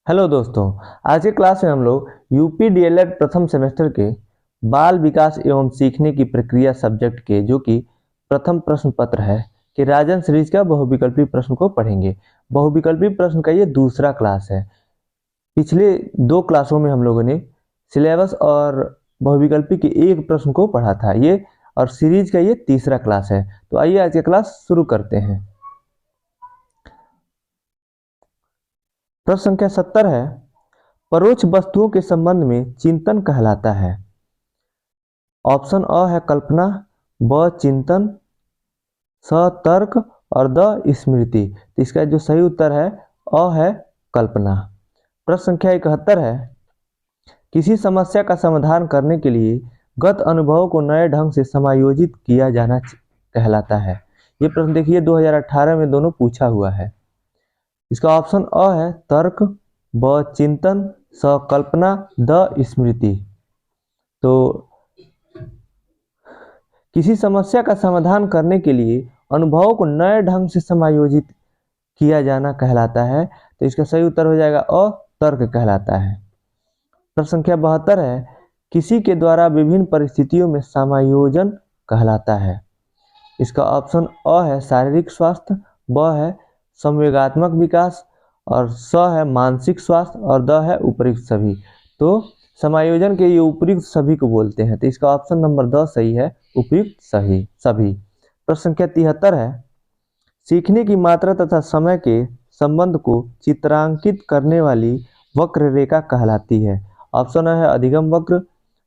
Hello दोस्तों। आज के क्लास में हम लोग यूपी डीएलएड प्रथम सेमेस्टर के बाल विकास एवं सीखने की प्रक्रिया सब्जेक्ट के जो कि प्रथम प्रश्न पत्र है कि राजन सीरीज का बहुविकल्पी प्रश्न को पढ़ेंगे। बहुविकल्पी प्रश्न का ये दूसरा क्लास है। पिछले दो क्लासों में हम लोगों ने सिलेबस और बहुविकल्पी के एक प्रश्न को पढ़ा था ये, और सीरीज का ये तीसरा क्लास है। तो आइए आज का क्लास शुरू करते हैं। प्रश्न संख्या 70 है, परोक्ष वस्तुओं के संबंध में चिंतन कहलाता है। ऑप्शन अ है कल्पना, ब चिंतन, स तर्क और द स्मृति। तो इसका जो सही उत्तर है अ है कल्पना। प्रश्न संख्या 71 है, किसी समस्या का समाधान करने के लिए गत अनुभवों को नए ढंग से समायोजित किया जाना कहलाता है। ये प्रश्न देखिए 2018 में दोनों पूछा हुआ है। इसका ऑप्शन अ है तर्क, ब चिंतन, स कल्पना, द स्मृति। तो किसी समस्या का समाधान करने के लिए अनुभवों को नए ढंग से समायोजित किया जाना कहलाता है। तो इसका सही उत्तर हो जाएगा अ तर्क कहलाता है। प्रश्न संख्या 72 है, किसी के द्वारा विभिन्न परिस्थितियों में समायोजन कहलाता है। इसका ऑप्शन अ है शारीरिक स्वास्थ्य, ब है संवेगात्मक विकास और स है मानसिक स्वास्थ्य और द है उपयुक्त सभी। तो समायोजन के ये उपयुक्त सभी को बोलते हैं। तो इसका ऑप्शन नंबर द सही है, उपयुक्त सही सभी। प्रश्न संख्या 73 है, सीखने की मात्रा तथा समय के संबंध को चित्रांकित करने वाली वक्र रेखा कहलाती है। ऑप्शन है अधिगम वक्र,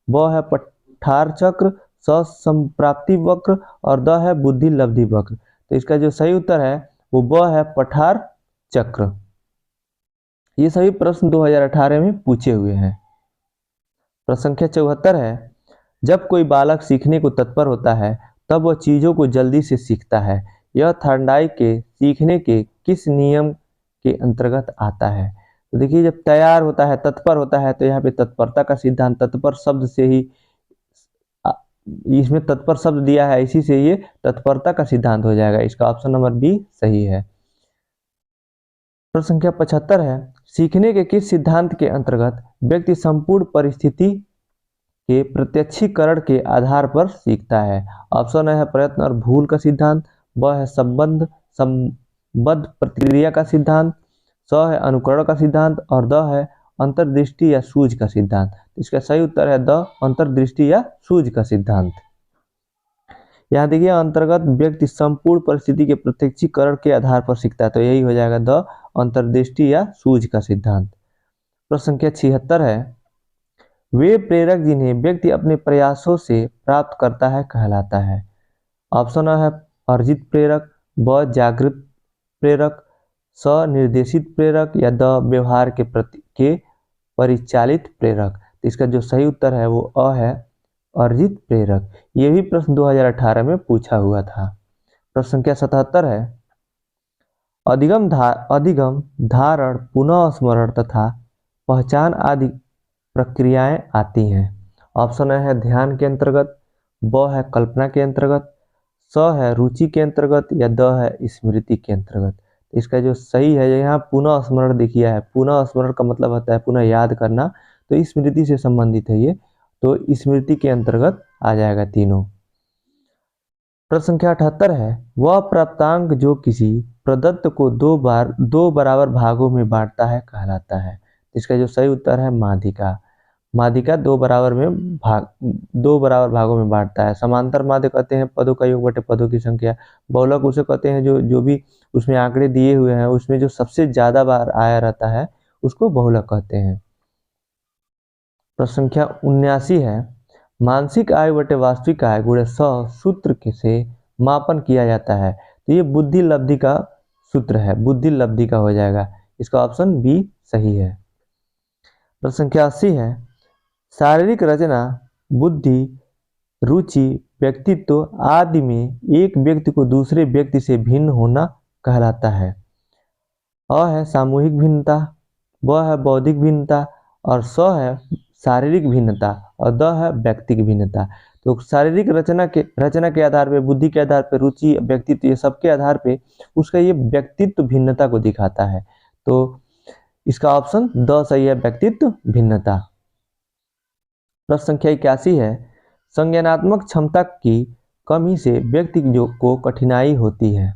ब है पठार चक्र, स संप्राप्ति वक्र और द है बुद्धि लब्धि वक्र। तो इसका जो सही उत्तर है वो ब है पठार चक्र। ये सभी प्रश्न 2018 में पूछे हुए हैं। प्रश्न संख्या 74 है, जब कोई बालक सीखने को तत्पर होता है तब वह चीजों को जल्दी से सीखता है। यह थॉर्नडाइक के सीखने के किस नियम के अंतर्गत आता है? तो देखिए जब तैयार होता है, तत्पर होता है, तो यहाँ पे तत्परता का सिद्धांत, तत्पर शब्द से ही इसमें तत्पर शब्द दिया है, इसी से ये तत्परता का सिद्धांत हो जाएगा। इसका ऑप्शन नंबर बी सही है। प्रश्न संख्या 75 है, सीखने के किस सिद्धांत के अंतर्गत व्यक्ति संपूर्ण परिस्थिति के प्रत्यक्षीकरण के आधार पर सीखता है? ऑप्शन है प्रयत्न और भूल का सिद्धांत, ब है संबद्ध प्रक्रिया का सिद्धांत, स है अनुकरण का सिद्धांत और द है अंतर्दृष्टि या सूझ का सिद्धांत। इसका सही उत्तर है द अंतर्दृष्टि या सूझ का सिद्धांत। यहाँ देखिए अंतर्गत व्यक्ति संपूर्ण परिस्थिति के प्रत्यक्षीकरण के आधार पर सीखता है, तो यही हो जाएगा द अंतर्दृष्टि या सूझ का सिद्धांत। प्रश्न संख्या 76 है, वे प्रेरक जिन्हें व्यक्ति अपने प्रयासों से प्राप्त करता है कहलाता है। ऑप्शन है अर्जित प्रेरक, ब जागृत प्रेरक, स निर्देशित प्रेरक या द व्यवहार के प्रति के परिचालित प्रेरक। तो इसका जो सही उत्तर है वो अ है अर्जित प्रेरक। ये भी प्रश्न 2018 में पूछा हुआ था। प्रश्न संख्या 77 है, अधिगम धारण पुनः स्मरण तथा पहचान आदि प्रक्रियाएं आती हैं। ऑप्शन है ध्यान के अंतर्गत, ब है कल्पना के अंतर्गत, स है रुचि के अंतर्गत या द है स्मृति के अंतर्गत। इसका जो सही है यहाँ पुनः स्मरण दिया है। पुनः स्मरण का मतलब होता है पुनः याद करना, तो स्मृति से संबंधित है ये, तो स्मृति के अंतर्गत आ जाएगा तीनों। प्रश्न संख्या 78 है, वह प्राप्तांक जो किसी प्रदत्त को दो बराबर भागों में बांटता है कहलाता है। इसका जो सही उत्तर है माध्यिका। माध्यिका दो बराबर भागों में बांटता है। समांतर माध्य कहते हैं पदों का योग बटे पदों की संख्या। बहुलक उसे कहते हैं जो भी उसमें आंकड़े दिए हुए हैं उसमें जो सबसे ज्यादा बार आया रहता है उसको बहुलक कहते हैं। प्रश्न संख्या 79 है, मानसिक आय बटे वास्तविक आय गुणे 100 सूत्र से मापन किया जाता है। तो ये बुद्धि लब्धि का सूत्र है, बुद्धि लब्धि का हो जाएगा। इसका ऑप्शन बी सही है। प्रश्न संख्या 80 है, शारीरिक रचना, बुद्धि, रुचि, व्यक्तित्व आदि में एक व्यक्ति को दूसरे व्यक्ति से भिन्न होना कहलाता है। अ है सामूहिक भिन्नता, ब है बौद्धिक भिन्नता और स है शारीरिक भिन्नता और द है व्यक्तिक भिन्नता। तो शारीरिक रचना के आधार पे, बुद्धि के आधार पे, रुचि, व्यक्तित्व, ये सब के आधार पे उसका ये व्यक्तित्व भिन्नता को दिखाता है। तो इसका ऑप्शन द सही है, व्यक्तित्व भिन्नता। प्रश्न संख्या 81 है, संज्ञानात्मक क्षमता की कमी से व्यक्ति को कठिनाई होती है।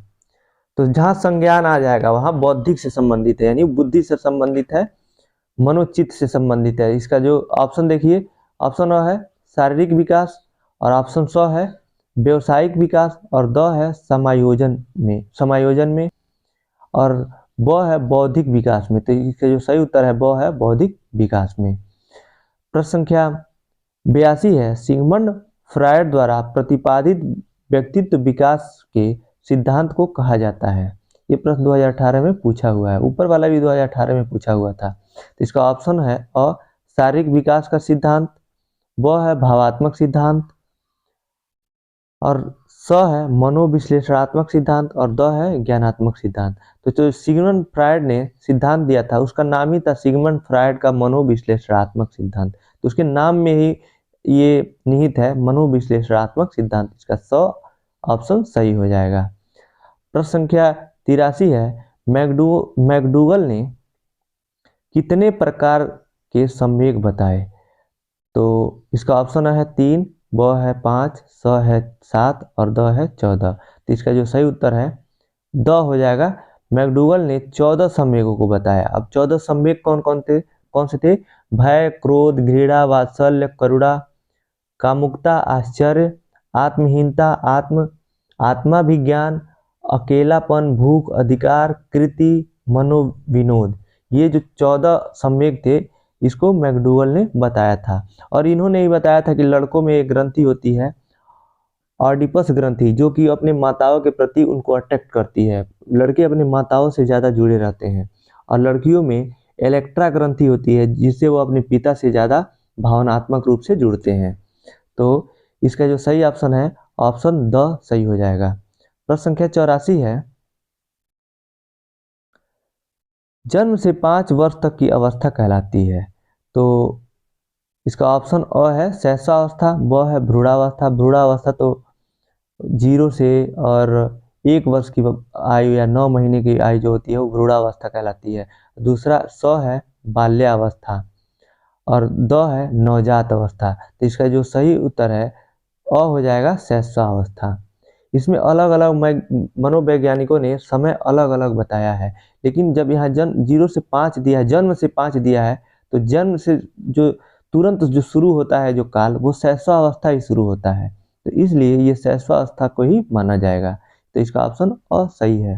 तो जहां संज्ञान आ जाएगा वहां बौद्धिक से संबंधित है, यानी बुद्धि से संबंधित है, मनोचित्त से संबंधित है। इसका जो ऑप्शन देखिए, ऑप्शन अ है शारीरिक विकास, और ऑप्शन स है व्यवसायिक विकास, और द है समायोजन में, और ब है बौद्धिक विकास में। तो इसका जो सही उत्तर है ब है बौद्धिक विकास में। प्रश्न संख्या 82 है, सिगमंड फ्रायड द्वारा प्रतिपादित व्यक्तित्व विकास के सिद्धांत को कहा जाता है। ये प्रश्न 2018 में पूछा हुआ है, ऊपर वाला भी 2018 में पूछा हुआ था। तो इसका ऑप्शन है अ शारीरिक विकास का सिद्धांत, ब है भावात्मक सिद्धांत, और स है मनोविश्लेषणात्मक सिद्धांत, और द है ज्ञानात्मक सिद्धांत। तो जो सिगमंड फ्रायड ने सिद्धांत दिया था उसका नाम ही था सिगमंड फ्रायड का मनोविश्लेषणात्मक सिद्धांत। तो उसके नाम में ही ये निहित है मनोविश्लेषणात्मक सिद्धांत। इसका स ऑप्शन सही हो जाएगा। प्रश्न संख्या 83 है, मैकडूगल ने कितने प्रकार के संवेग बताए। तो इसका ऑप्शन है 3, ब है 5, स है 7, और द है 14। तो इसका जो सही उत्तर है द हो जाएगा। मैकडूगल ने 14 संवेगों को बताया। अब 14 संवेग कौन से थे? भय, क्रोध, घृणा, वात्सल्य, करुणा, कामुकता, आश्चर्य, आत्महीनता, आत्माभिज्ञान, अकेलापन, भूख, अधिकार, कृति, मनोविनोद। ये जो 14 संवेग थे इसको मैकडूगल ने बताया था। और इन्होंने ही बताया था कि लड़कों में एक ग्रंथि होती है ऑडिपस ग्रंथि, जो कि अपने माताओं के प्रति उनको अट्रैक्ट करती है। लड़के अपने माताओं से ज़्यादा जुड़े रहते हैं। और लड़कियों में इलेक्ट्रा ग्रंथि होती है, जिससे वो अपने पिता से ज़्यादा भावनात्मक रूप से जुड़ते हैं। तो इसका जो सही ऑप्शन है ऑप्शन द सही हो जाएगा। प्रश्न संख्या 84 है, जन्म से 5 वर्ष तक की अवस्था कहलाती है। तो इसका ऑप्शन अ है शैशवावस्था, ब है भ्रूणावस्था। भ्रूणावस्था तो 0 से और 1 वर्ष की आयु या 9 महीने की आयु जो होती है वो भ्रूणावस्था कहलाती है। दूसरा स है बाल्यावस्था, और द है नवजात अवस्था। तो इसका जो सही उत्तर है अ हो जाएगा शैशवावस्था। इसमें अलग अलग मनोवैज्ञानिकों ने समय अलग अलग बताया है, लेकिन जब यहाँ जन्म 0 से 5 दिया है, जन्म से 5 दिया है, तो जन्म से जो तुरंत जो शुरू होता है जो काल, वो शैशवावस्था ही शुरू होता है। तो इसलिए ये शैशवावस्था को ही माना जाएगा। तो इसका ऑप्शन अ सही है।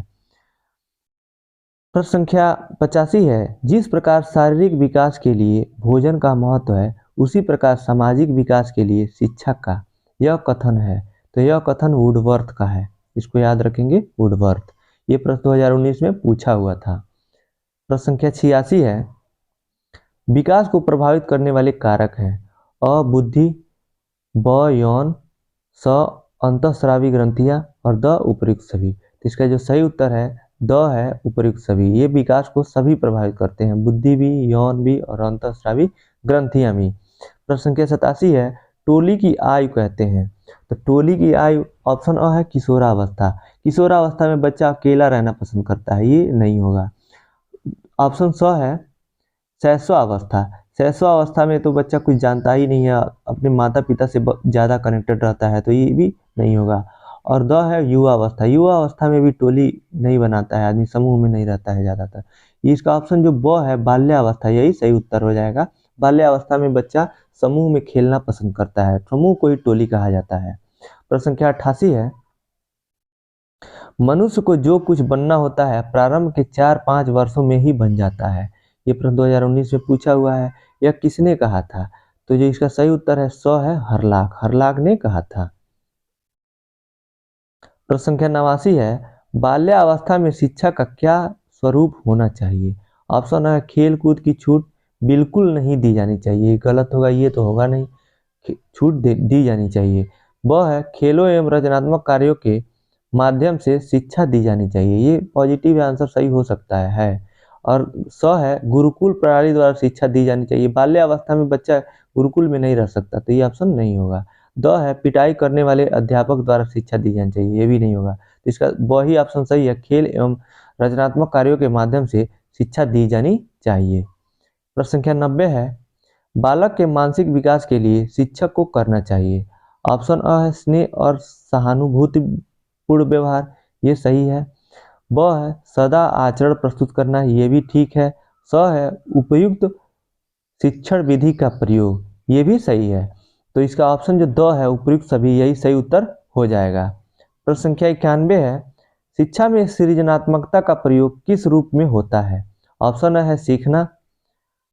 प्रश्न संख्या 85 है, जिस प्रकार शारीरिक विकास के लिए भोजन का महत्व है उसी प्रकार सामाजिक विकास के लिए शिक्षा का यह कथन है। तो यह कथन वुडवर्थ का है, इसको याद रखेंगे, वुडवर्थ। ये प्रश्न 2019 में पूछा हुआ था। प्रश्न संख्या 86 है, विकास को प्रभावित करने वाले कारक हैं अ बुद्धि, ब यौन, स अंतःस्रावी ग्रंथियां, और द उपर्युक्त सभी। तो इसका जो सही उत्तर है द है उपर्युक्त सभी। ये विकास को सभी प्रभावित करते हैं, बुद्धि भी, यौन भी, और अंतःस्रावी ग्रंथियां भी। प्रश्न संख्या 87 है, टोली की आयु कहते हैं। तो टोली की आयु ऑप्शन अ है किशोरावस्था। किशोरावस्था में बच्चा अकेला रहना पसंद करता है, ये नहीं होगा। ऑप्शन स है शैशवावस्था। शैशवावस्था में तो बच्चा कुछ जानता ही नहीं है, अपने माता पिता से ज़्यादा कनेक्टेड रहता है, तो ये भी नहीं होगा। और द है युवावस्था। युवावस्था में भी टोली नहीं बनाता है आदमी, समूह में नहीं रहता है ज़्यादातर। ये इसका ऑप्शन जो ब है बाल्यावस्था, यही सही उत्तर हो जाएगा। बाल्यावस्था में बच्चा समूह में खेलना पसंद करता है, समूह को ही टोली कहा जाता है। प्रश्न संख्या 88 है, मनुष्य को जो कुछ बनना होता है प्रारंभ के 4-5 वर्षों में ही बन जाता है। ये प्रश्न 2019 में पूछा हुआ है। यह किसने कहा था? तो जो इसका सही उत्तर है स है हरलाख। हरलाख ने कहा था। प्रश्न संख्या 89 है, बाल्यावस्था में शिक्षा का क्या स्वरूप होना चाहिए? ऑप्शन है खेल कूद की छूट बिल्कुल नहीं दी जानी चाहिए, गलत होगा, ये तो होगा नहीं, छूट दी जानी चाहिए। ब है खेलों एवं रचनात्मक कार्यों के माध्यम से शिक्षा दी जानी चाहिए, ये पॉजिटिव आंसर सही हो सकता है। और स है गुरुकुल प्रणाली द्वारा शिक्षा दी जानी चाहिए। बाल्यावस्था में बच्चा गुरुकुल में नहीं रह सकता, तो ये ऑप्शन नहीं होगा। द है पिटाई करने वाले अध्यापक द्वारा शिक्षा दी जानी चाहिए, ये भी नहीं होगा। तो इसका ब ही ऑप्शन सही है, खेल एवं रचनात्मक कार्यों के माध्यम से शिक्षा दी जानी चाहिए। प्रश्न संख्या 90 है, बालक के मानसिक विकास के लिए शिक्षक को करना चाहिए। ऑप्शन अ है स्नेह और सहानुभूतिपूर्ण व्यवहार, ये सही है। ब है सदा आचरण प्रस्तुत करना, ये भी ठीक है। स है उपयुक्त शिक्षण विधि का प्रयोग, ये भी सही है। तो इसका ऑप्शन जो द है उपयुक्त सभी, यही सही उत्तर हो जाएगा। प्रश्न संख्या 91 है, शिक्षा में सृजनात्मकता का प्रयोग किस रूप में होता है। ऑप्शन है सीखना,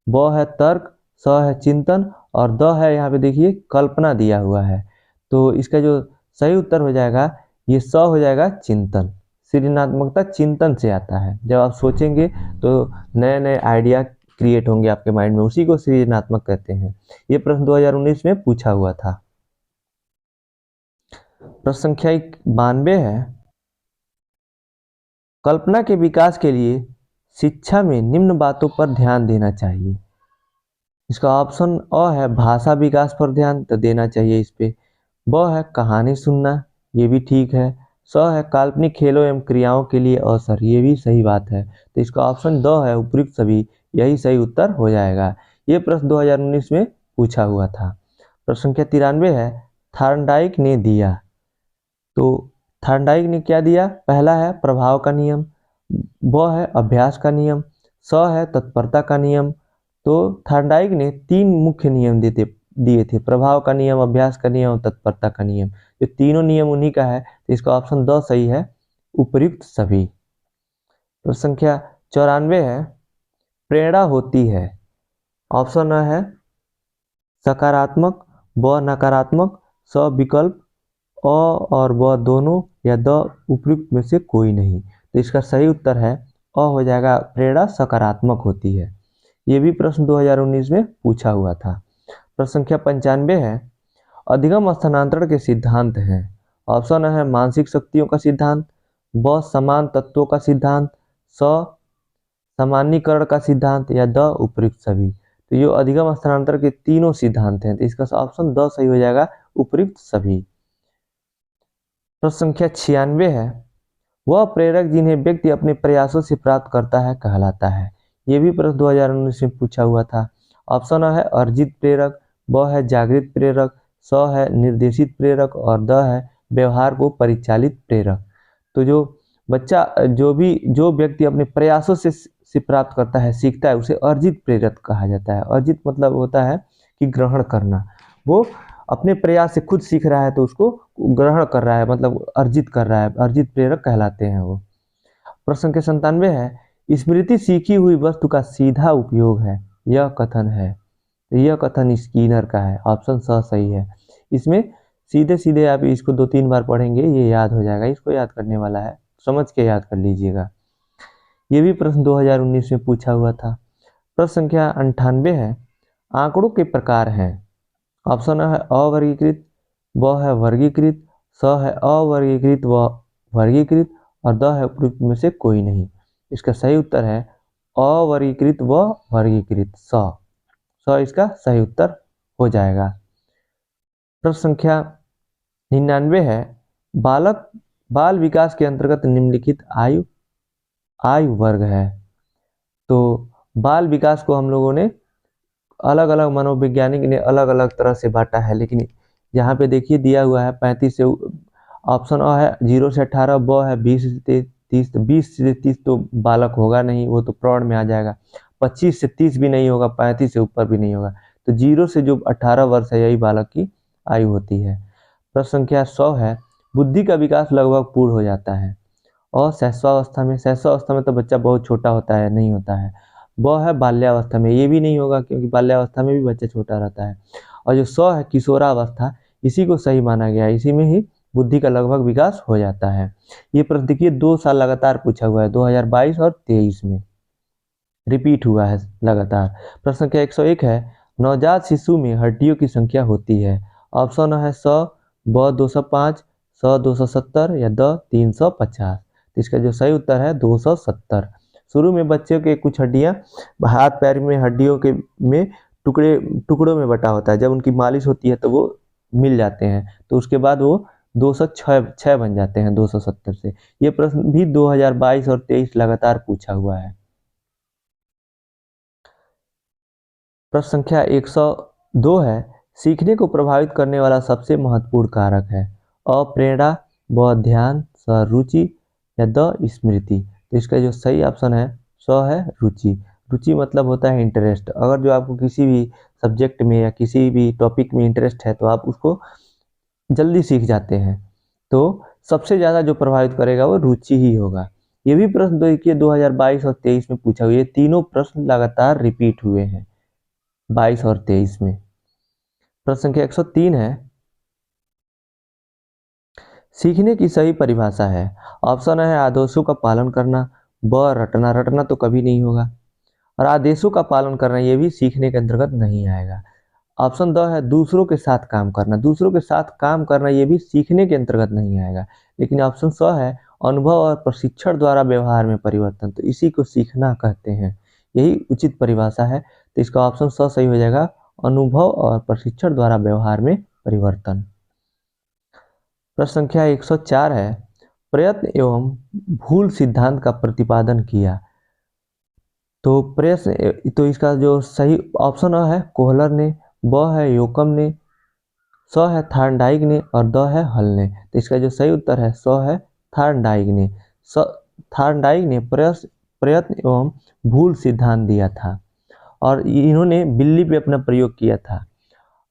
ब है तर्क, स है चिंतन और द है यहाँ पे देखिए कल्पना दिया हुआ है। तो इसका जो सही उत्तर हो जाएगा ये स हो जाएगा चिंतन। सृजनात्मकता चिंतन से आता है, जब आप सोचेंगे तो नए नए आइडिया क्रिएट होंगे आपके माइंड में, उसी को सृजनात्मक कहते हैं। ये प्रश्न 2019 में पूछा हुआ था। प्रश्न संख्या 92 है, कल्पना के विकास के लिए शिक्षा में निम्न बातों पर ध्यान देना चाहिए। इसका ऑप्शन अ है भाषा विकास पर ध्यान तो देना चाहिए इस पे। ब है कहानी सुनना, ये भी ठीक है। स है काल्पनिक खेलों एवं क्रियाओं के लिए अवसर, ये भी सही बात है। तो इसका ऑप्शन द है उपयुक्त सभी, यही सही उत्तर हो जाएगा। ये प्रश्न 2019 में पूछा हुआ था। प्रश्न संख्या 93 है, थार्नडाइक ने दिया। तो थार्नडाइक ने क्या दिया, पहला है प्रभाव का नियम, ब है अभ्यास का नियम, स है तत्परता का नियम। तो थार्नडाइक ने 3 मुख्य नियम दिए थे, प्रभाव का नियम, अभ्यास का नियम और तत्परता का नियम। जो तीनों नियम उन्हीं का है, तो इसका ऑप्शन द सही है, उपयुक्त सभी। प्रश्न संख्या 94 है, प्रेरणा होती है। ऑप्शन अ है सकारात्मक, ब नकारात्मक, स विकल्प, अ और ब दोनों या द उपयुक्त में से कोई नहीं। तो इसका सही उत्तर है अ हो जाएगा, प्रेरणा सकारात्मक होती है। ये भी प्रश्न 2019 में पूछा हुआ था। प्रश्न संख्या 95 है, अधिगम स्थानांतरण के सिद्धांत हैं। ऑप्शन है मानसिक शक्तियों का सिद्धांत, ब समान तत्वों का सिद्धांत, स सामान्यीकरण का सिद्धांत या द उपयुक्त सभी। तो ये अधिगम स्थानांतरण के तीनों सिद्धांत हैं, तो इसका ऑप्शन द सही हो जाएगा, उपयुक्त सभी। प्रश्न संख्या 96 है, वह प्रेरक जिन्हें व्यक्ति अपने प्रयासों से प्राप्त करता है कहलाता है। ये भी प्रश्न 2019 में पूछा हुआ था। ऑप्शन है अर्जित प्रेरक, ब है जागृत प्रेरक, स है निर्देशित प्रेरक और द है व्यवहार को परिचालित प्रेरक। तो जो बच्चा जो व्यक्ति अपने प्रयासों से प्राप्त करता है, सीखता है, उसे अर्जित प्रेरक कहा जाता है। अर्जित मतलब होता है कि ग्रहण करना, वो अपने प्रयास से खुद सीख रहा है तो उसको ग्रहण कर रहा है, मतलब अर्जित कर रहा है, अर्जित प्रेरक कहलाते हैं वो। प्रश्न संख्या 97 है, स्मृति सीखी हुई वस्तु का सीधा उपयोग है, यह कथन है। तो यह कथन स्किनर का है, ऑप्शन स सही है। इसमें सीधे सीधे आप इसको 2-3 बार पढ़ेंगे, ये याद हो जाएगा, इसको याद करने वाला है, समझ के याद कर लीजिएगा। ये भी प्रश्न 2019 में पूछा हुआ था। प्रश्न संख्या 98 है, आंकड़ों के प्रकार हैं। ऑप्शन है अवर्गीकृत, ब है वर्गीकृत, स है अवर्गीकृत व वर्गीकृत और द है उपयुक्त में से कोई नहीं। इसका सही उत्तर है अवर्गीकृत व वर्गीकृत, स इसका सही उत्तर हो जाएगा। प्रश्न संख्या 99 है, बाल विकास के अंतर्गत निम्नलिखित आयु वर्ग है। तो बाल विकास को हम लोगों ने अलग अलग मनोवैज्ञानिक ने अलग अलग तरह से बांटा है, लेकिन यहाँ पे देखिए दिया हुआ है 35 से, ऑप्शन अ है 0 से 18, ब है 20 से 30, तो 20 से 30 तो बालक होगा नहीं, वो तो प्रौढ़ में आ जाएगा। 25 से 30 भी नहीं होगा, 35 से ऊपर भी नहीं होगा। तो 0 से जो 18 वर्ष है, यही बालक की आयु होती है। प्रश्न संख्या 100 है, बुद्धि का विकास लगभग पूर्ण हो जाता है। और शैशवावस्था में तो बच्चा बहुत छोटा होता है, नहीं होता है। ब है बाल्यावस्था में, ये भी नहीं होगा क्योंकि बाल्यावस्था में भी बच्चा छोटा रहता है। और जो 100 है किशोरावस्था, इसी को सही माना गया है, इसी में ही बुद्धि का लगभग विकास हो जाता है। ये प्रश्न देखिए 2 साल लगातार पूछा हुआ है, 2022 और 23 में रिपीट हुआ है लगातार। प्रश्न संख्या 101 है, नवजात शिशु में हड्डियों की संख्या होती है। ऑप्शन है 100, ब 205, स 270 या द 350। तो इसका जो सही उत्तर है 270। शुरू में बच्चे के कुछ हड्डियां हाथ पैर में हड्डियों के में टुकड़ों में बटा होता है, जब उनकी मालिश होती है तो वो मिल जाते हैं, तो उसके बाद वो 206 बन जाते हैं 270 से। ये प्रश्न भी 2022 और 23 लगातार पूछा हुआ है। प्रश्न संख्या 102 है, सीखने को प्रभावित करने वाला सबसे महत्वपूर्ण कारक है। अ प्रेरणा, ब ध्यान, स रुचि या द स्मृति। तो इसका जो सही ऑप्शन है स है रुचि। रुचि मतलब होता है इंटरेस्ट। अगर जो आपको किसी भी सब्जेक्ट में या किसी भी टॉपिक में इंटरेस्ट है तो आप उसको जल्दी सीख जाते हैं। तो सबसे ज़्यादा जो प्रभावित करेगा वो रुचि ही होगा। ये भी प्रश्न देखिए 2022 और 23 में पूछा हुआ, ये तीनों प्रश्न लगातार रिपीट हुए हैं 22 और 23 में। प्रश्न संख्या 103 है, सीखने की सही परिभाषा है। ऑप्शन है आदेशों का पालन करना, ब रटना, रटना तो कभी नहीं होगा, और आदेशों का पालन करना ये भी सीखने के अंतर्गत नहीं आएगा। ऑप्शन द है दूसरों के साथ काम करना, दूसरों के साथ काम करना ये भी सीखने के अंतर्गत नहीं आएगा। लेकिन ऑप्शन स है अनुभव और प्रशिक्षण द्वारा व्यवहार में परिवर्तन, तो इसी को सीखना कहते हैं, यही उचित परिभाषा है। तो इसका ऑप्शन स सही हो जाएगा, अनुभव और प्रशिक्षण द्वारा व्यवहार में परिवर्तन। प्रश्न संख्या 104 है, प्रयत्न एवं भूल सिद्धांत का प्रतिपादन किया। तो प्रयत्न, तो इसका जो सही ऑप्शन है कोहलर ने, ब है योकम ने, स है थार्नडाइक ने और द है हल ने। तो इसका जो सही उत्तर है स है थार्नडाइक ने। थार्नडाइक ने प्रयत्न एवं भूल सिद्धांत दिया था और इन्होंने बिल्ली पे अपना प्रयोग किया था।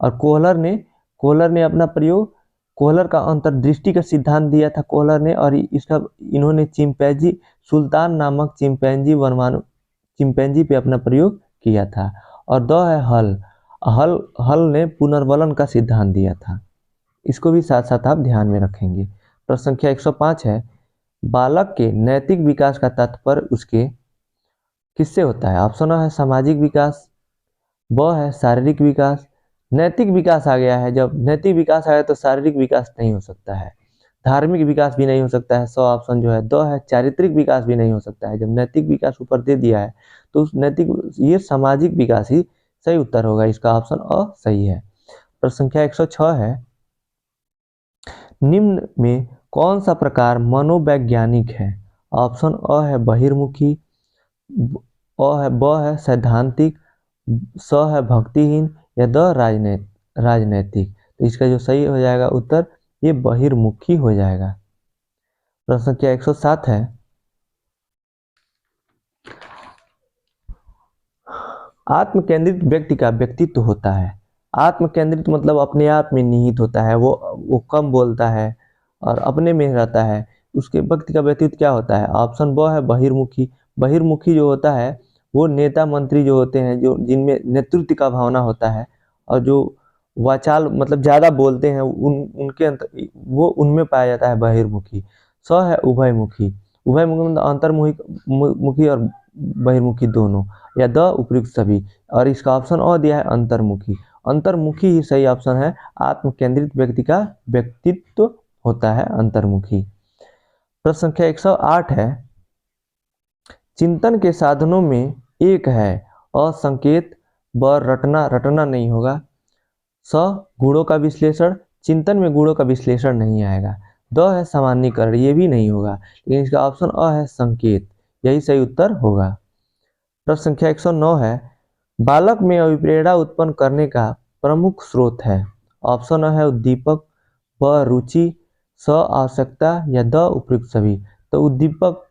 और कोहलर ने अपना प्रयोग, कोहलर का अंतर्दृष्टि का सिद्धांत दिया था कोहलर ने, और इसका इन्होंने चिंपैंजी, सुल्तान नामक चिंपैंजी पे अपना प्रयोग किया था। और द है हल ने पुनर्वलन का सिद्धांत दिया था। इसको भी साथ साथ आप ध्यान में रखेंगे। प्रश्न संख्या 105 है, बालक के नैतिक विकास का तात्पर्य उसके किससे होता है। ऑप्शन है सामाजिक विकास, ब है शारीरिक विकास। नैतिक विकास आ गया है, जब नैतिक विकास आया तो शारीरिक विकास नहीं हो सकता है, धार्मिक विकास भी नहीं हो सकता है। सो ऑप्शन जो है द है चारित्रिक विकास भी नहीं हो सकता है। जब नैतिक विकास ऊपर दे दिया है तो उस नैतिक, ये सामाजिक विकास ही सही उत्तर होगा। इसका ऑप्शन अ सही है। प्रश्न संख्या 106 है, निम्न में कौन सा प्रकार मनोवैज्ञानिक है। ऑप्शन अ है बहिर्मुखी, ब है सैद्धांतिक, स है भक्तिहीन या द राजनैतिक। तो इसका जो सही हो जाएगा उत्तर ये बहिर्मुखी हो जाएगा। प्रश्न संख्या 107 है, आत्म केंद्रित व्यक्ति का व्यक्तित्व होता है। आत्म केंद्रित मतलब अपने आप में निहित होता है, वो कम बोलता है और अपने में रहता है, उसके व्यक्ति का व्यक्तित्व क्या होता है। ऑप्शन ब है बहिर्मुखी। बहिर्मुखी जो होता है वो नेता मंत्री जो होते हैं, जो जिनमें नेतृत्व का भावना होता है और जो वाचाल मतलब ज़्यादा बोलते हैं, उनके वो उनमें पाया जाता है बहिर्मुखी। स है उभयमुखी। उभयमुखी मतलब अंतर्मुखी और बहिर्मुखी दोनों, या द उपयुक्त सभी। और इसका ऑप्शन अ दिया है अंतर्मुखी। अंतर्मुखी ही सही ऑप्शन है, आत्म केंद्रित व्यक्ति का व्यक्तित्व होता है अंतर्मुखी। प्रश्न संख्या 108 है, चिंतन के साधनों में एक है असंकेत, ब रटना, रटना नहीं होगा, स गुणों का विश्लेषण, चिंतन में गुणों का विश्लेषण नहीं आएगा, द है सामान्यीकरण, ये भी नहीं होगा। लेकिन इसका ऑप्शन अ है संकेत, यही सही उत्तर होगा। प्रश्न संख्या 109 है, बालक में अभिप्रेरणा उत्पन्न करने का प्रमुख स्रोत है। ऑप्शन है उद्दीपक, ब रुचि, स आवश्यकता या द उपयुक्त सभी। तो उद्दीपक,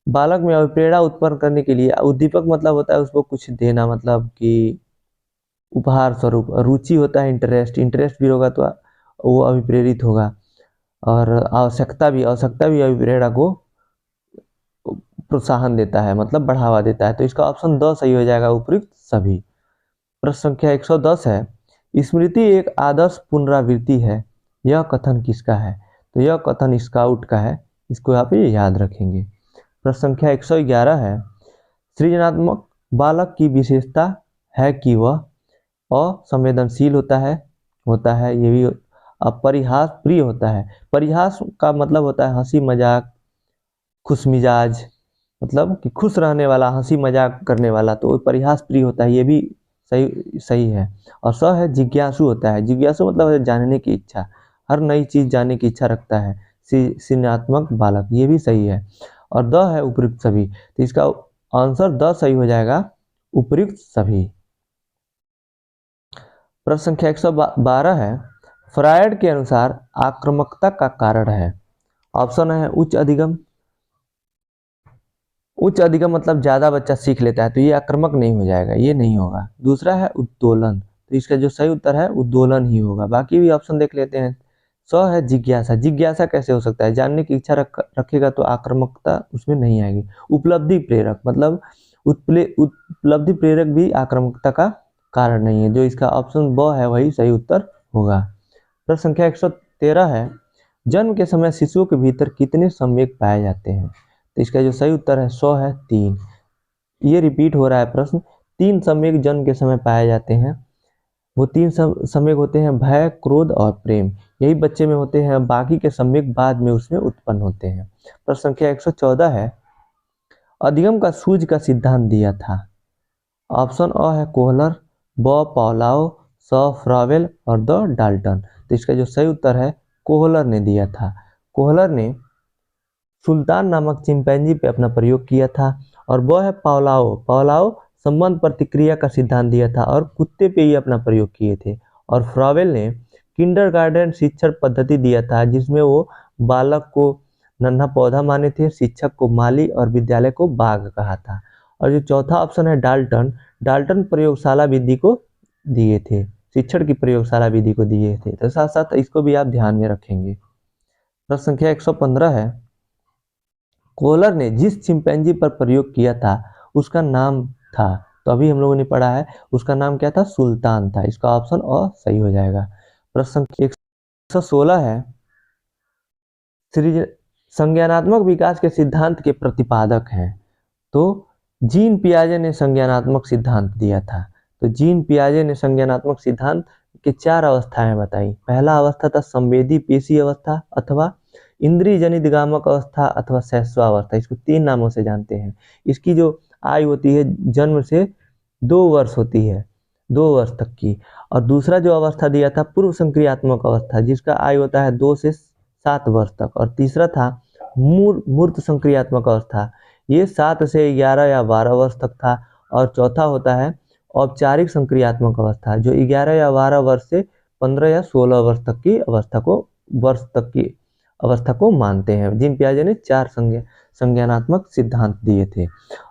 बालक में अभिप्रेरणा उत्पन्न करने के लिए उद्दीपक मतलब होता है उसको कुछ देना, मतलब कि उपहार स्वरूप। रुचि होता है इंटरेस्ट, इंटरेस्ट भी होगा तो वो अभिप्रेरित होगा। और आवश्यकता भी अभिप्रेरणा को प्रोत्साहन देता है, मतलब बढ़ावा देता है। तो इसका ऑप्शन द सही हो जाएगा, उपयुक्त सभी। प्रश्न संख्या 110 है, स्मृति एक आदर्श पुनरावृत्ति है, यह कथन किसका है। तो यह कथन स्काउट का है, इसको आप ये याद रखेंगे। प्रश्न संख्या 111 है, सृजनात्मक बालक की विशेषता है कि वह असंवेदनशील होता है, ये भी अपरिहास प्रिय होता है। परिहास का मतलब होता है हंसी मजाक, खुश मिजाज, मतलब कि खुश रहने वाला, हंसी मजाक करने वाला, तो परिहास प्रिय होता है, ये भी सही है। और स है जिज्ञासु होता है, जिज्ञासु मतलब है जानने की इच्छा, हर नई चीज जानने की इच्छा रखता है सृजनात्मक बालक, ये भी सही है। और द है उपयुक्त सभी, तो इसका आंसर द सही हो जाएगा, उपयुक्त सभी। प्रश्न संख्या 112 है, फ्रायड के अनुसार आक्रामकता का कारण है। ऑप्शन है उच्च अधिगम। उच्च अधिगम मतलब ज्यादा बच्चा सीख लेता है, तो ये आक्रामक नहीं हो जाएगा, ये नहीं होगा। दूसरा है उत्तोलन, तो इसका जो सही उत्तर है उत्तोलन ही होगा। बाकी भी ऑप्शन देख लेते हैं। 100 है जिज्ञासा। जिज्ञासा कैसे हो सकता है? जानने की इच्छा रखेगा तो आक्रामकता उसमें नहीं आएगी। उपलब्धि प्रेरक मतलब उपलब्धि प्रेरक भी आक्रामकता का कारण नहीं है। जो इसका ऑप्शन ब है वही सही उत्तर होगा। प्रश्न संख्या 113 है, जन्म के समय शिशुओं के भीतर कितने संवेग पाए जाते हैं? तो इसका जो सही उत्तर है 100 है 3। ये रिपीट हो रहा है प्रश्न। 3 संवेग जन्म के समय पाए जाते हैं। वो 3 संवेग होते हैं भय, क्रोध और प्रेम। यही बच्चे में होते हैं, बाकी के संवेग बाद में उसमें उत्पन्न होते हैं। प्रश्न संख्या 114 है, अधिगम का सूझ का सिद्धांत दिया था। ऑप्शन अ है कोहलर, ब पावलोव, स फ्रावेल और द डाल्टन। तो इसका जो सही उत्तर है कोहलर ने दिया था। कोहलर ने सुल्तान नामक चिंपैंजी पे अपना प्रयोग किया था। और वह है पावलोव। पावलोव संबंध प्रतिक्रिया का सिद्धांत दिया था और कुत्ते पे ही अपना प्रयोग किए थे। और फ्रावेल ने किंडरगार्टन शिक्षण पद्धति दिया था, जिसमें वो बालक को नन्हा पौधा माने थे, शिक्षक को माली और विद्यालय को बाग कहा था। और जो चौथा ऑप्शन है डाल्टन, डाल्टन प्रयोगशाला विधि को दिए थे, शिक्षण की प्रयोगशाला विधि को दिए थे। तो साथ साथ इसको भी आप ध्यान में रखेंगे। प्रश्न संख्या 115 है, कोहलर ने जिस चिंपैंजी पर प्रयोग किया था उसका नाम था। तो अभी हम लोगों ने पढ़ा है, उसका नाम क्या था? सुल्तान था। इसका ऑप्शन अ सही हो जाएगा। प्रश्न संख्या 116 है, संज्ञानात्मक विकास के सिद्धांत के प्रतिपादक हैं। तो जीन पियाजे ने संज्ञानात्मक सिद्धांत दिया था। तो जीन पियाजे ने संज्ञानात्मक सिद्धांत के 4 अवस्थाएं बताई। पहला अवस्था था संवेदी पेशी अवस्था, अथवा इंद्रिय जनित गामक अवस्था, अथवा शैशवावस्था। इसको 3 नामों से जानते हैं। इसकी जो आयु होती है जन्म से 2 वर्ष होती है, 2 वर्ष तक की। और दूसरा जो अवस्था दिया था पूर्व संक्रियात्मक अवस्था, जिसका आयु होता है 2 से 7 वर्ष तक। और तीसरा था मूर्त संक्रियात्मक अवस्था, ये 7 से 11 या 12 वर्ष तक था। और चौथा होता है औपचारिक संक्रियात्मक अवस्था, जो 11 या 12 वर्ष से 15 या 16 वर्ष तक की अवस्था को मानते हैं। जीन पियाजे ने 4 संज्ञानात्मक सिद्धांत दिए थे।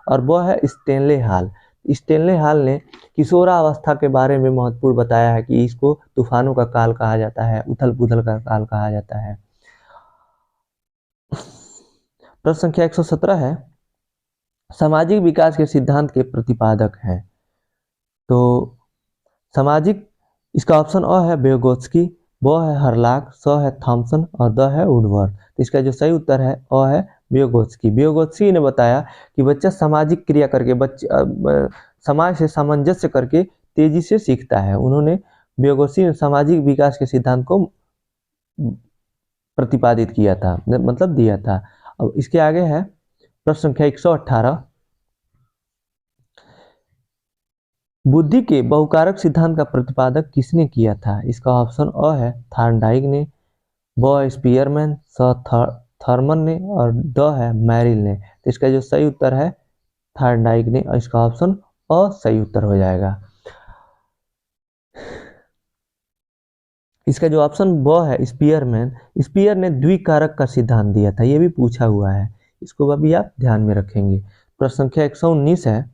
और वह है स्टेनले हाल। स्टेनले हाल ने किशोरावस्था के बारे में महत्वपूर्ण बताया है कि इसको तूफानों का काल कहा जाता है, उथल पुथल का काल कहा जाता है। प्रश्न संख्या 117 है, सामाजिक विकास के सिद्धांत के प्रतिपादक हैं। तो सामाजिक, इसका ऑप्शन अ है बेगोत्स्की, ब है हरलाक, स है थॉमसन और द है वुडवर्ड। तो इसका जो सही उत्तर है अ है बेगोत्स्की। बेगोत्स्की ने बताया कि बच्चा सामाजिक क्रिया करके समाज से सामंजस्य करके तेजी से सीखता है। उन्होंने बेगोत्स्की ने सामाजिक विकास के सिद्धांत को प्रतिपादित किया था, मतलब दिया था। अब इसके आगे है प्रश्न संख्या 118, बुद्धि के बहुकारक सिद्धांत का प्रतिपादक किसने किया था? इसका ऑप्शन अ है थार्नडाइक ने, ब स्पीयरमैन, स थर्मन ने और द है मैरिल ने। तो इसका जो सही उत्तर है थार्नडाइक ने, और इसका ऑप्शन अ सही उत्तर हो जाएगा। इसका जो ऑप्शन ब है स्पीयरमैन, स्पीयर ने द्विकारक का सिद्धांत दिया था। ये भी पूछा हुआ है, इसको अभी आप ध्यान में रखेंगे। प्रश्न संख्या 119 है,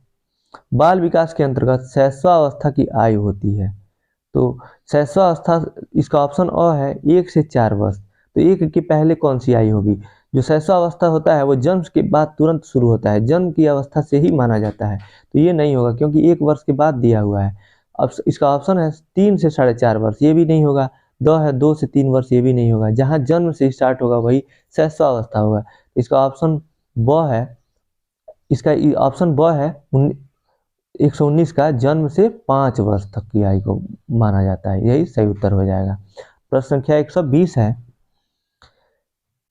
बाल विकास के अंतर्गत शैशवावस्था की आयु होती है। तो शैशवावस्था, इसका ऑप्शन अ है 1 से 4 वर्ष। तो 1 के पहले कौन सी आयु होगी? जो शैशवावस्था होता है वो जन्म के बाद तुरंत शुरू होता है, जन्म की अवस्था से ही माना जाता है। तो ये नहीं होगा, क्योंकि 1 वर्ष के बाद दिया हुआ है। अब इसका ऑप्शन है 3 से 4.5 वर्ष, ये भी नहीं होगा। द है 2 से 3 वर्ष, ये भी नहीं होगा। जहाँ जन्म से स्टार्ट होगा वही शैशवावस्था होगा। इसका ऑप्शन ब है, इसका ऑप्शन ब है 119 का जन्म से 5 वर्ष तक की आयु को माना जाता है, यही सही उत्तर हो जाएगा। प्रश्न संख्या 120 है,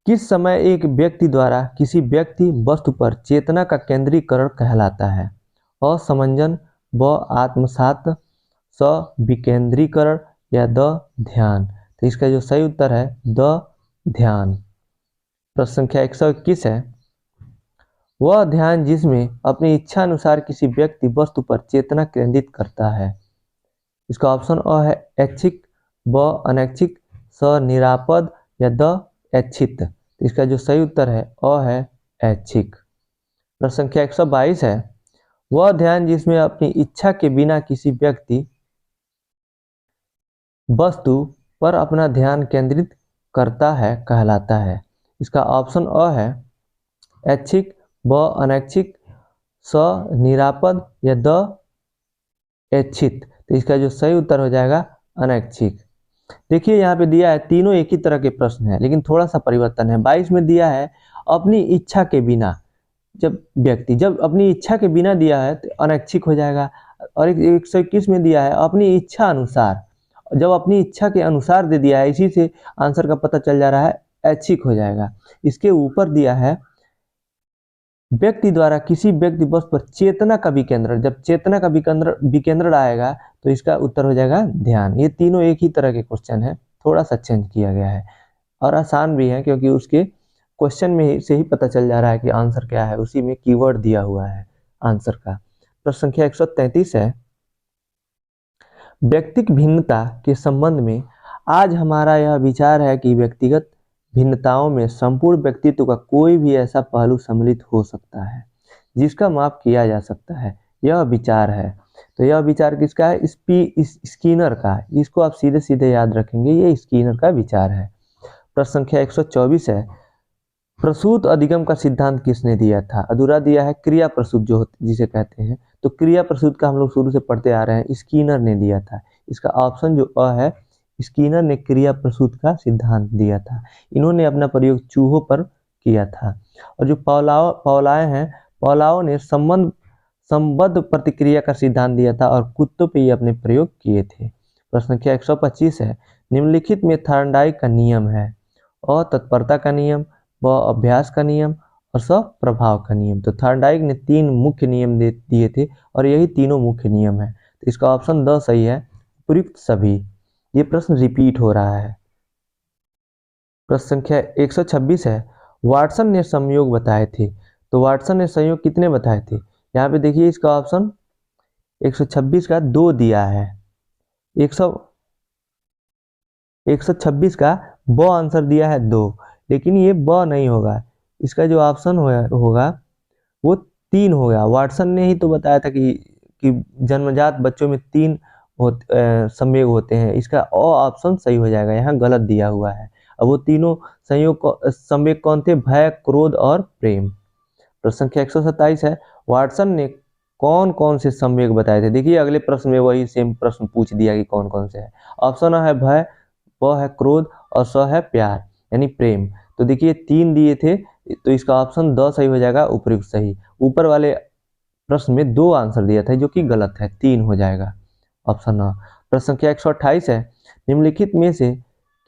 किस समय एक व्यक्ति द्वारा किसी व्यक्ति वस्तु पर चेतना का केंद्रीकरण कहलाता है? अ समंजन, ब आत्मसात, स विकेंद्रीकरण या द ध्यान। तो इसका जो सही उत्तर है द ध्यान। प्रश्न संख्या 121 है, वह ध्यान जिसमें अपनी इच्छा अनुसार किसी व्यक्ति वस्तु पर चेतना केंद्रित करता है। इसका ऑप्शन अ है ऐच्छिक, ब अनैच्छिक, स निरापद या द ऐच्छिक। इसका जो सही उत्तर है अ है ऐच्छिक। प्रश्न संख्या 122 है, वह ध्यान जिसमें अपनी इच्छा के बिना किसी व्यक्ति वस्तु पर अपना ध्यान केंद्रित करता है कहलाता है। इसका ऑप्शन अ है ऐच्छिक, ब अनैच्छिक, स निरापद या द ऐच्छिक। तो इसका जो सही उत्तर हो जाएगा अनैच्छिक। देखिए यहाँ पे दिया है तीनों एक ही तरह के प्रश्न है, लेकिन थोड़ा सा परिवर्तन है। 22 में दिया है अपनी इच्छा के बिना, जब अपनी इच्छा के बिना दिया है तो अनैच्छिक हो जाएगा। और 121 में दिया है अपनी इच्छा अनुसार, जब अपनी इच्छा के अनुसार दे दिया है, इसी से आंसर का पता चल जा रहा है ऐच्छिक हो जाएगा। इसके ऊपर दिया है व्यक्ति द्वारा किसी व्यक्ति वस्तु पर चेतना का विकेंद्रण, जब चेतना का विकेंद्रण आएगा तो इसका उत्तर हो जाएगा ध्यान। ये तीनों एक ही तरह के क्वेश्चन है, थोड़ा सा चेंज किया गया है और आसान भी है, क्योंकि उसके क्वेश्चन में से ही पता चल जा रहा है कि आंसर क्या है, उसी में कीवर्ड दिया हुआ है आंसर का। प्रश्न संख्या 133 है, व्यक्तिक भिन्नता के संबंध में आज हमारा यह विचार है कि व्यक्तिगत भिन्नताओं में संपूर्ण व्यक्तित्व का कोई भी ऐसा पहलू सम्मिलित हो सकता है जिसका माप किया जा सकता है। यह विचार है, तो यह विचार किसका है? स्किनर का। इसको आप सीधे सीधे याद रखेंगे, ये स्किनर का विचार है। प्रश्न संख्या 124 है, प्रसूत अधिगम का सिद्धांत किसने दिया था? अधूरा दिया है क्रिया प्रसूत जिसे कहते हैं, तो क्रिया प्रसूत का हम लोग शुरू से पढ़ते आ रहे हैं, स्किनर ने दिया था। इसका ऑप्शन जो अ है, स्किनर ने क्रिया प्रसूत का सिद्धांत दिया था। इन्होंने अपना प्रयोग चूहों पर किया था। और जो पौलाए हैं, पौलाओं ने संबद्ध प्रतिक्रिया का सिद्धांत दिया था और कुत्तों पे ये अपने प्रयोग किए थे। प्रश्न संख्या 125 है, निम्नलिखित में थॉर्नडाइक का नियम है? अ तत्परता का नियम, ब अभ्यास का नियम और स प्रभाव का नियम। तो थॉर्नडाइक ने 3 मुख्य नियम दिए थे और यही तीनों मुख्य नियम है। तो इसका ऑप्शन द सही है, उपयुक्त सभी। ये प्रश्न रिपीट हो रहा है। प्रश्न संख्या 126 है, वाटसन ने संयोग बताए थे। तो वाटसन ने संयोग कितने बताए थे? यहाँ पे देखिए इसका ऑप्शन 126 का 2 दिया है। 126 का ब आंसर दिया है 2, लेकिन ये ब नहीं होगा। इसका जो ऑप्शन होगा वो 3 होगा। वाटसन ने ही तो बताया था कि जन्मजात बच्चों में 3 संयोग होते हैं। इसका ऑप्शन सही हो जाएगा, यहाँ गलत दिया हुआ है। अब वो तीनों संयोग कौन थे? भय, क्रोध और प्रेम। प्रश्न संख्या 127 है, वाटसन ने कौन कौन से संवेग बताए थे? देखिए अगले प्रश्न में वही सेम प्रश्न पूछ दिया कि कौन कौन से है। ऑप्शन है भय, ब है क्रोध और स है प्यार यानी प्रेम। तो देखिए 3 दिए थे, तो इसका ऑप्शन द सही हो जाएगा, उपयुक्त सही। ऊपर वाले प्रश्न में 2 आंसर दिया था जो कि गलत है, 3 हो जाएगा ऑप्शन अ। प्रश्न संख्या 128 है, निम्नलिखित में से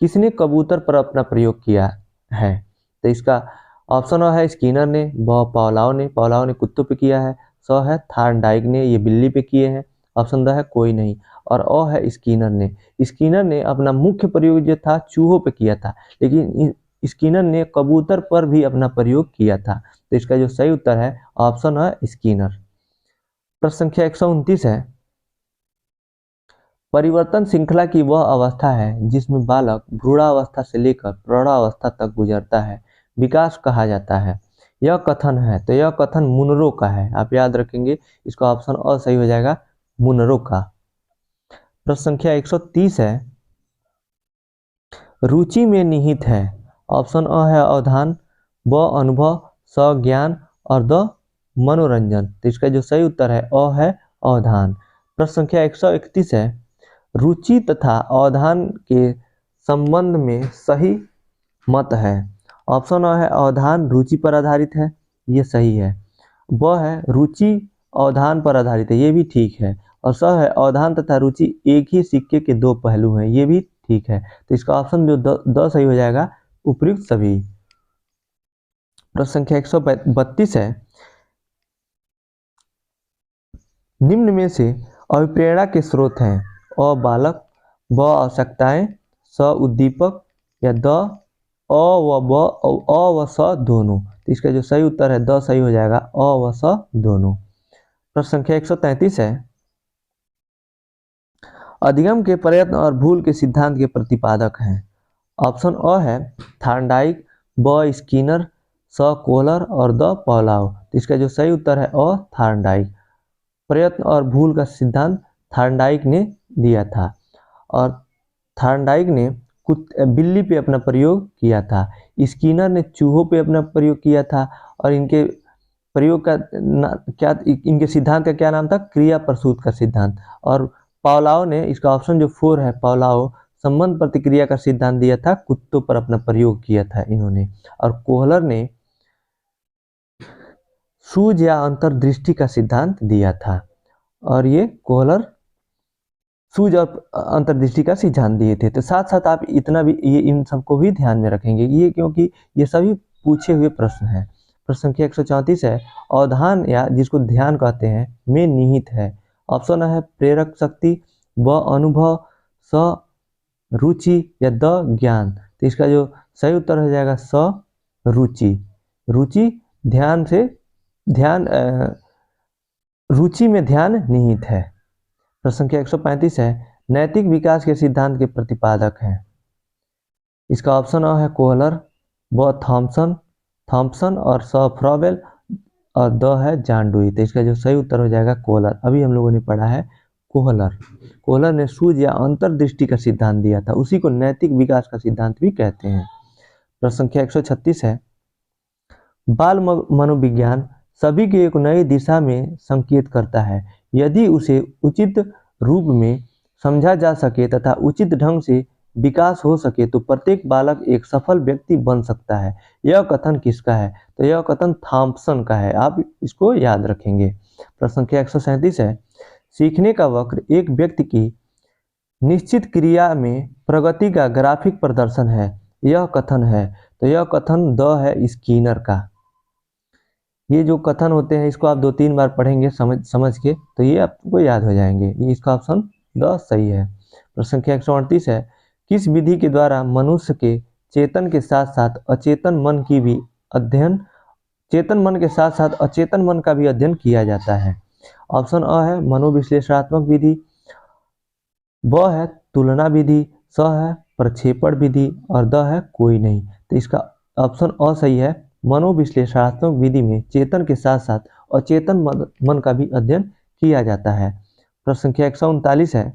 किसने कबूतर पर अपना प्रयोग किया है? तो इसका ऑप्शन अ है स्किनर ने, ब पौलाओ ने कुत्तों पे किया है, स है थॉर्नडाइक ने, ये बिल्ली पे किए हैं, ऑप्शन द है कोई नहीं, और अ है स्किनर ने। स्किनर ने अपना मुख्य प्रयोग जो था चूहों पे किया था, लेकिन स्किनर ने कबूतर पर भी अपना प्रयोग किया था। तो इसका जो सही उत्तर है ऑप्शन है स्किनर। प्रश्न संख्या 129 है, परिवर्तन श्रृंखला की वह अवस्था है जिसमें बालक भ्रूणावस्था से लेकर प्रौढ़ावस्था तक गुजरता है, विकास कहा जाता है। यह कथन है, तो यह कथन मुनरो का है, आप याद रखेंगे। इसका ऑप्शन अ सही हो जाएगा, मुनरो का। प्रश्न संख्या 130 है, रुचि में निहित है। ऑप्शन अ है अवधान, ब अनुभव, स ज्ञान और द मनोरंजन। तो इसका जो सही उत्तर है अ है अवधान। प्रश्न संख्या 131 है, रुचि तथा अवधान के संबंध में सही मत है। ऑप्शन अ है अवधान रुचि पर आधारित है, ये सही है। ब है रुचि अवधान पर आधारित है, ये भी ठीक है। और स है अवधान तथा रुचि एक ही सिक्के के 2 पहलू हैं, ये भी ठीक है। तो इसका ऑप्शन जो द सही हो जाएगा, उपयुक्त सभी। प्रश्न संख्या 132 है, निम्न में से अभिप्रेरणा के स्रोत हैं? अ बालक, ब आवश्यकताएं, स उद्दीपक या द अ व स दोनों। तो इसका जो सही उत्तर है द सही हो जाएगा, अ व स दोनों। प्रश्न संख्या 133 है, अधिगम के प्रयत्न और भूल के सिद्धांत के प्रतिपादक हैं। ऑप्शन अ है थार्नडाइक, ब स्किनर, स कोहलर और द पॉलाव। तो इसका जो सही उत्तर है अ थार्नडाइक। प्रयत्न और भूल का सिद्धांत थार्नडाइक ने दिया था और थार्नडाइक ने बिल्ली पे अपना प्रयोग किया था। स्किनर ने चूहों पे अपना प्रयोग किया था और इनके प्रयोग का इनके सिद्धांत का क्या नाम था? क्रिया प्रसूत का सिद्धांत। और पावलाव ने, इसका ऑप्शन जो 4 है, पावलाव संबंध प्रतिक्रिया का सिद्धांत दिया था, कुत्तों पर अपना प्रयोग किया था इन्होंने। और कोहलर ने सूझ या अंतर्दृष्टि का सिद्धांत दिया था और ये कोहलर सूझ और अंतर्दृष्टि का सिद्धांत दिए थे। तो साथ साथ आप इतना भी ये इन सबको भी ध्यान में रखेंगे ये, क्योंकि ये सभी पूछे हुए प्रश्न हैं। प्रश्न संख्या 134 है, अवधान या जिसको ध्यान कहते हैं में निहित है। ऑप्शन है प्रेरक शक्ति, ब अनुभव, स रुचि या द ज्ञान। तो इसका जो सही उत्तर हो जाएगा स रुचि। रुचि ध्यान से रुचि में ध्यान निहित है। प्रश्न संख्या 135 है, नैतिक विकास के सिद्धांत के प्रतिपादक हैं। इसका ऑप्शन अ है कोहलर, ब थॉम्सन और स फ्रॉबेल और द है जॉन डुई। तो इसका जो सही उत्तर हो जाएगा कोहलर। अभी हम लोगों ने पढ़ा है कोहलर। कोहलर ने सूझ या अंतर्दृष्टि का सिद्धांत दिया था, उसी को नैतिक विकास का सिद्धांत भी कहते हैं। प्रश्न संख्या 136 है, बाल मनोविज्ञान सभी की एक नई दिशा में संकेत करता है। यदि उसे उचित रूप में समझा जा सके तथा उचित ढंग से विकास हो सके तो प्रत्येक बालक एक सफल व्यक्ति बन सकता है। यह कथन किसका है? तो यह कथन थॉम्पसन का है, आप इसको याद रखेंगे। प्रश्न संख्या 137 है, सीखने का वक्र एक व्यक्ति की निश्चित क्रिया में प्रगति का ग्राफिक प्रदर्शन है। यह कथन है, तो यह कथन द है स्किनर का। ये जो कथन होते हैं इसको आप 2-3 बार पढ़ेंगे समझ के, तो ये आपको याद हो जाएंगे। ये इसका ऑप्शन द सही है। प्रश्न संख्या 138 है, किस विधि के द्वारा मनुष्य के चेतन के साथ साथ अचेतन मन की भी चेतन मन के साथ साथ अचेतन मन का भी अध्ययन किया जाता है? ऑप्शन अ है मनोविश्लेषणात्मक विधि, ब है तुलना विधि, स है प्रक्षेपण विधि और द है कोई नहीं। तो इसका ऑप्शन अ सही है। मनोविश्लेषणात्मक विधि में चेतन के साथ साथ अचेतन मन का भी अध्ययन किया जाता है। प्रश्न संख्या 139 है,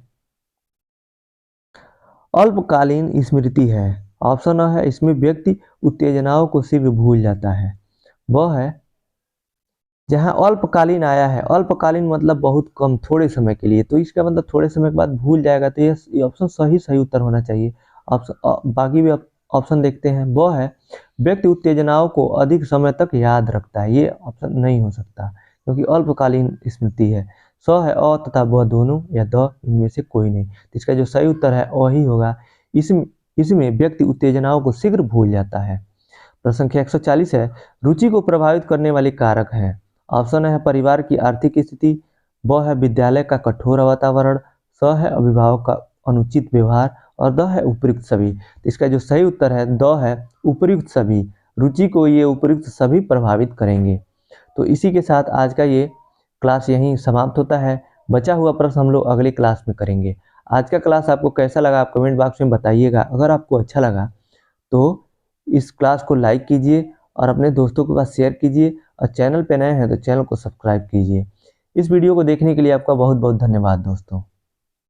अल्पकालीन स्मृति है। ऑप्शन अ है इसमें व्यक्ति उत्तेजनाओं को शीघ्र भूल जाता है। वह है जहां अल्पकालीन आया है, अल्पकालीन मतलब बहुत कम, थोड़े समय के लिए, तो इसका मतलब थोड़े समय के बाद भूल जाएगा। तो ये ऑप्शन सही उत्तर होना चाहिए। ऑप्शन बाकी भी ऑप्शन देखते हैं। वह है व्यक्ति उत्तेजनाओं को अधिक समय तक याद रखता है। ये ऑप्शन नहीं हो सकता क्योंकि अल्पकालीन स्मृति है। स है अ तथा ब दोनों या द, इनमें से कोई नहीं। तो इसका जो सही उत्तर है अ ही होगा। इसमें व्यक्ति उत्तेजनाओं को शीघ्र भूल जाता है। प्रश्न संख्या 140 है, रुचि को प्रभावित करने वाले कारक हैं। ऑप्शन है परिवार की आर्थिक स्थिति, ब है विद्यालय का कठोर वातावरण, स है अभिभावक का अनुचित व्यवहार और द है उपयुक्त सभी। तो इसका जो सही उत्तर है द है उपयुक्त सभी। रुचि को ये उपयुक्त सभी प्रभावित करेंगे। तो इसी के साथ आज का ये क्लास यहीं समाप्त होता है। बचा हुआ प्रश्न हम लोग अगले क्लास में करेंगे। आज का क्लास आपको कैसा लगा आप कमेंट बॉक्स में बताइएगा। अगर आपको अच्छा लगा तो इस क्लास को लाइक कीजिए और अपने दोस्तों के पास शेयर कीजिए और चैनल पे नए हैं तो चैनल को सब्सक्राइब कीजिए। इस वीडियो को देखने के लिए आपका बहुत बहुत धन्यवाद दोस्तों।